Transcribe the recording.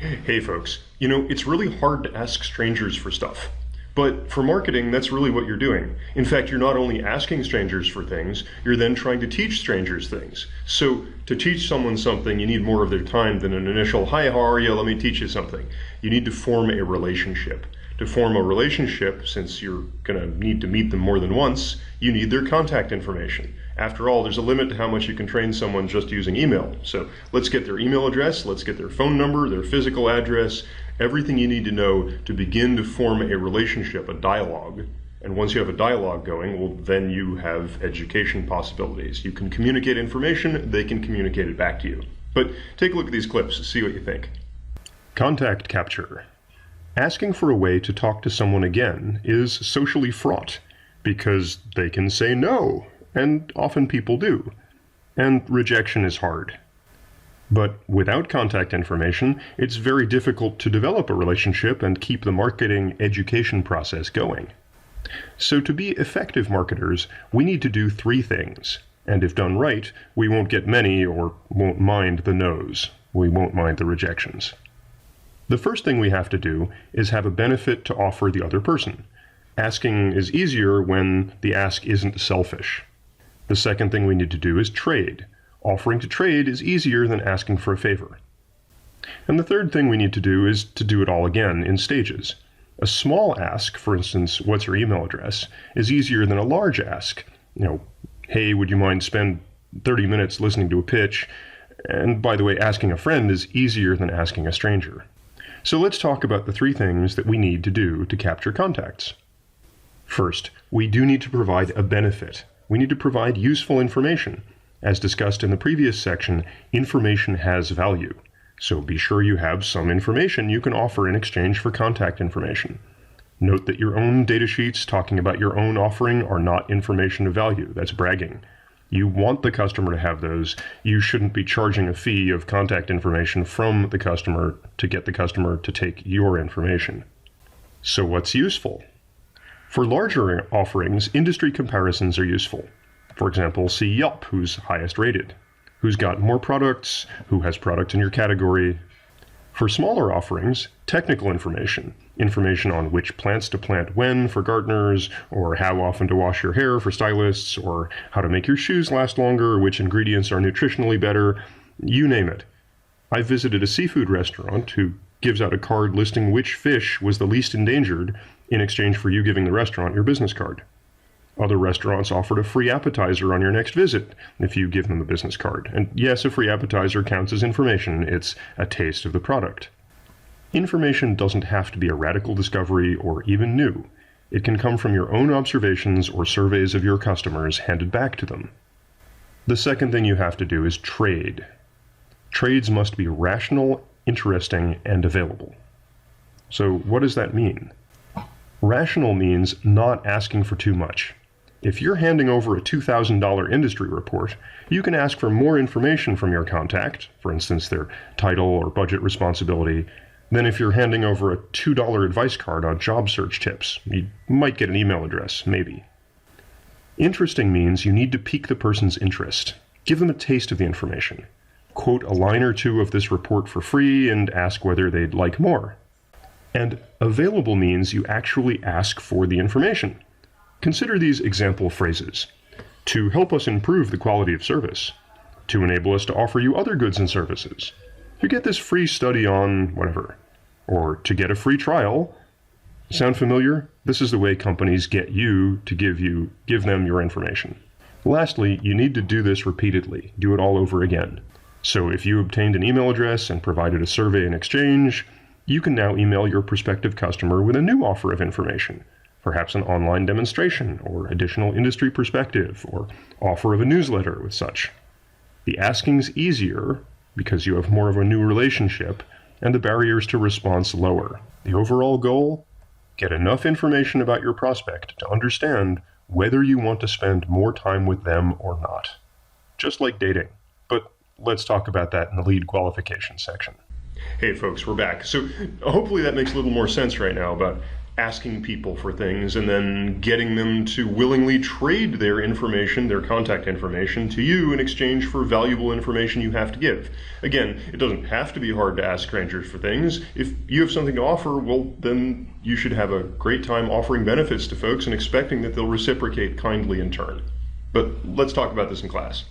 Hey folks, it's really hard to ask strangers for stuff. But for marketing, that's really what you're doing. In fact, you're not only asking strangers for things, you're then trying to teach strangers things. So to teach someone something, you need more of their time than an initial, hi, how are you? Let me teach you something. You need to form a relationship. To form a relationship, since you're going to need to meet them more than once, you need their contact information. After all, there's a limit to how much you can train someone just using email. So let's get their email address, let's get their phone number, their physical address, everything you need to know to begin to form a relationship, a dialogue. And once you have a dialogue going, well, then you have education possibilities. You can communicate information, they can communicate it back to you. But take a look at these clips, see what you think. Contact capture. Asking for a way to talk to someone again is socially fraught because they can say no, and often people do, and rejection is hard. But without contact information, it's very difficult to develop a relationship and keep the marketing education process going. So to be effective marketers, we need to do three things, and if done right, we won't get many or won't mind the no's. We won't mind the rejections. The first thing we have to do is have a benefit to offer the other person. Asking is easier when the ask isn't selfish. The second thing we need to do is trade. Offering to trade is easier than asking for a favor. And the third thing we need to do is to do it all again in stages. A small ask, for instance, what's your email address, is easier than a large ask. Hey, would you mind spend 30 minutes listening to a pitch? And by the way, asking a friend is easier than asking a stranger. So let's talk about the three things that we need to do to capture contacts. First, we do need to provide a benefit. We need to provide useful information. As discussed in the previous section, information has value. So be sure you have some information you can offer in exchange for contact information. Note that your own data sheets talking about your own offering are not information of value. That's bragging. You want the customer to have those. You shouldn't be charging a fee of contact information from the customer to get the customer to take your information. So what's useful? For larger offerings, industry comparisons are useful. For example, see Yelp, who's highest rated, who's got more products, who has products in your category. For smaller offerings, technical information on which plants to plant when for gardeners, or how often to wash your hair for stylists, or how to make your shoes last longer, which ingredients are nutritionally better, you name it. I visited a seafood restaurant who gives out a card listing which fish was the least endangered in exchange for you giving the restaurant your business card. Other restaurants offered a free appetizer on your next visit if you give them a business card. And yes, a free appetizer counts as information. It's a taste of the product. Information doesn't have to be a radical discovery or even new. It can come from your own observations or surveys of your customers handed back to them. The second thing you have to do is trade. Trades must be rational, interesting, and available. So what does that mean? Rational means not asking for too much. If you're handing over a $2,000 industry report, you can ask for more information from your contact, for instance, their title or budget responsibility, than if you're handing over a $2 advice card on job search tips. You might get an email address, maybe. Interesting means you need to pique the person's interest. Give them a taste of the information. Quote a line or two of this report for free and ask whether they'd like more. And available means you actually ask for the information. Consider these example phrases. To help us improve the quality of service. To enable us to offer you other goods and services. To get this free study on whatever. Or to get a free trial. Sound familiar? This is the way companies get you to give them your information. Lastly, you need to do this repeatedly. Do it all over again. So if you obtained an email address and provided a survey in exchange, you can now email your prospective customer with a new offer of information, perhaps an online demonstration or additional industry perspective or offer of a newsletter with such. The asking's easier because you have more of a new relationship and the barriers to response lower. The overall goal? Get enough information about your prospect to understand whether you want to spend more time with them or not. Just like dating, but let's talk about that in the lead qualification section. Hey folks, we're back. So hopefully that makes a little more sense right now about asking people for things and then getting them to willingly trade their information, their contact information, to you in exchange for valuable information you have to give. Again, it doesn't have to be hard to ask strangers for things. If you have something to offer, well, then you should have a great time offering benefits to folks and expecting that they'll reciprocate kindly in turn. But let's talk about this in class.